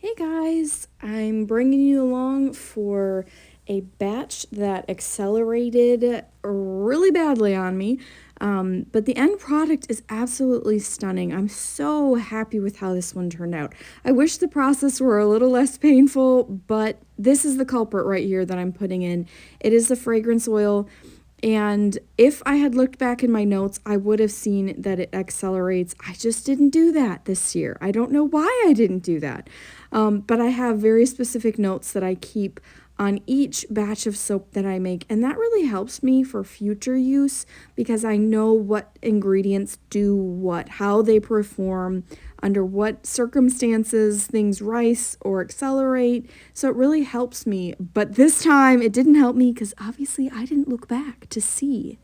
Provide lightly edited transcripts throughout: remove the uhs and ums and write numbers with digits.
Hey guys, I'm bringing you along for a batch that accelerated really badly on me, but the end product is absolutely stunning. I'm so happy with how this one turned out. I wish the process were a little less painful, but this is the culprit right here that I'm putting in. It is the fragrance oil. And if I had looked back in my notes, I would have seen that it accelerates. I just didn't do that this year. I don't know why I didn't do that. But I have very specific notes that I keep on each batch of soap that I make. And that really helps me for future use because I know what ingredients do what, how they perform, under what circumstances things rise or accelerate. So it really helps me. But this time it didn't help me because obviously I didn't look back to see.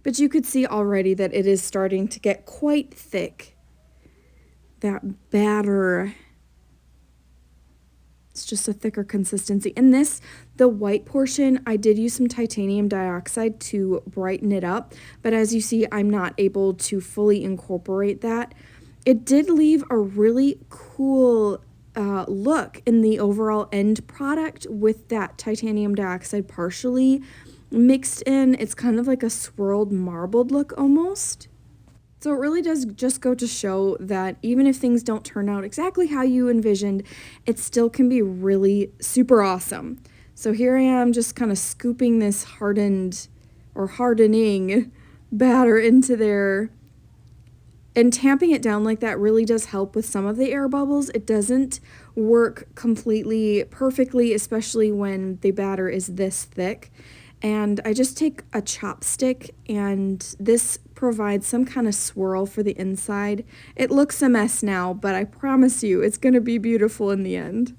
But you could see already that it is starting to get quite thick. That batter, it's just a thicker consistency. In this, the white portion, I did use some titanium dioxide to brighten it up. But as you see, I'm not able to fully incorporate that. It did leave a really cool look in the overall end product with that titanium dioxide partially mixed in. It's kind of like a swirled marbled look almost. So it really does just go to show that even if things don't turn out exactly how you envisioned, it still can be really super awesome. So here I am just kind of scooping this hardened or hardening batter into there. And tamping it down like that really does help with some of the air bubbles. It doesn't work completely perfectly, especially when the batter is this thick. And I just take a chopstick and this provides some kind of swirl for the inside. It looks a mess now, but I promise you it's going to be beautiful in the end.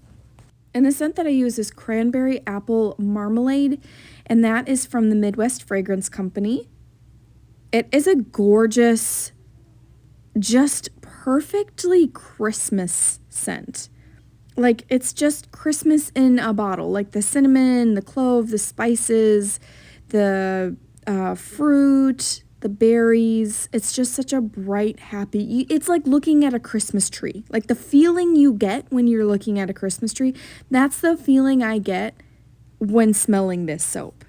And the scent that I use is cranberry apple marmalade, and that is from the Midwest Fragrance Company. It is a gorgeous, just perfectly Christmas scent. Like, it's just Christmas in a bottle. Like the cinnamon, the clove, the spices, the fruit, the berries. It's just such a bright, happy, it's like looking at a Christmas tree. Like the feeling you get when you're looking at a Christmas tree, that's the feeling I get when smelling this soap.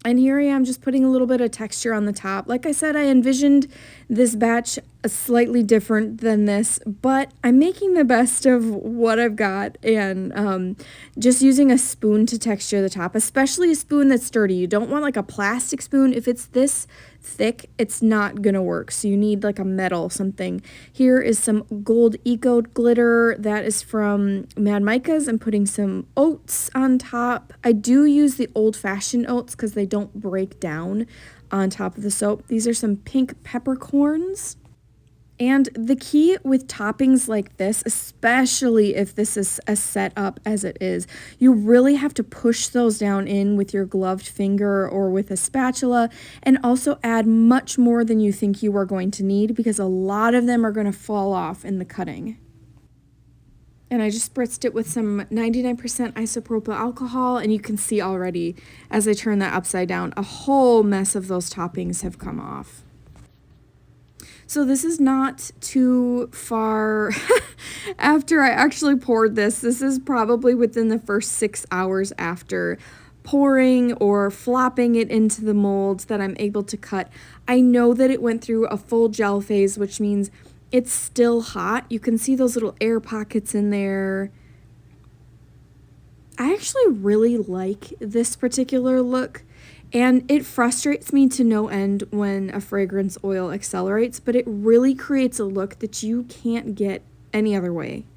And here I am just putting a little bit of texture on the top. Like I said, I envisioned this batch slightly different than this, but I'm making the best of what I've got and just using a spoon to texture the top, especially a spoon that's sturdy. You don't want like a plastic spoon. If it's this thick, it's not gonna work. So you need like a metal something. Here is some gold eco glitter that is from Mad Micah's. I'm putting some oats on top. I do use the old-fashioned oats because they don't break down on top of the soap. These are some pink peppercorns. And the key with toppings like this, especially if this is as set up as it is, you really have to push those down in with your gloved finger or with a spatula, and also add much more than you think you are going to need because a lot of them are going to fall off in the cutting. And I just spritzed it with some 99% isopropyl alcohol, and you can see already as I turn that upside down, a whole mess of those toppings have come off. So this is not too far after I actually poured this. This is probably within the first 6 hours after pouring or flopping it into the molds that I'm able to cut. I know that it went through a full gel phase, which means it's still hot. You can see those little air pockets in there. I actually really like this particular look. And it frustrates me to no end when a fragrance oil accelerates, but it really creates a look that you can't get any other way.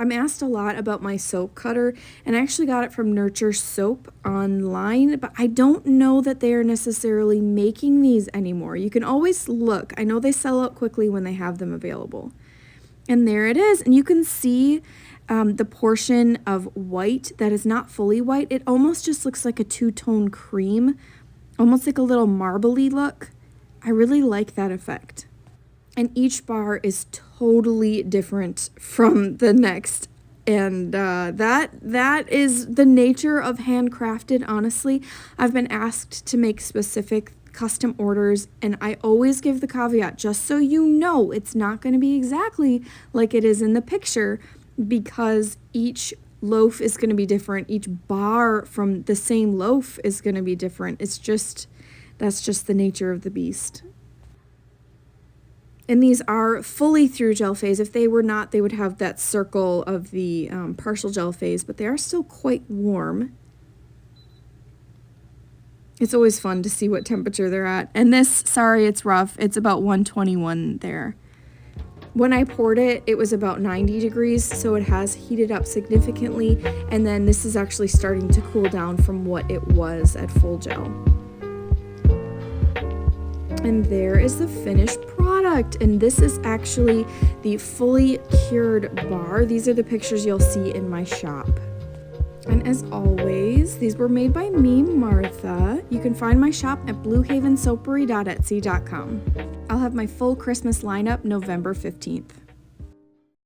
I'm asked a lot about my soap cutter, and I actually got it from Nurture Soap online, but I don't know that they are necessarily making these anymore. You can always look. I know they sell out quickly when they have them available. And there it is, and you can see the portion of white that is not fully white. It almost just looks like a two-tone cream, almost like a little marbly look. I really like that effect. And each bar is totally different from the next. And that is the nature of handcrafted, honestly. I've been asked to make specific custom orders, and I always give the caveat, just so you know, it's not going to be exactly like it is in the picture. because each loaf is going to be different. Each bar from the same loaf is going to be different. That's just the nature of the beast. And these are fully through gel phase. If they were not, they would have that circle of the partial gel phase, but they are still quite warm. It's always fun to see what temperature they're at. And this, sorry, it's rough. It's about 121 there. When I poured it, it was about 90 degrees, so it has heated up significantly. And then this is actually starting to cool down from what it was at full gel. And there is the finished product. And this is actually the fully cured bar. These are the pictures you'll see in my shop. And as always, these were made by me, Martha. You can find my shop at bluehavensoapery.etsy.com. I'll have my full Christmas lineup November 15th.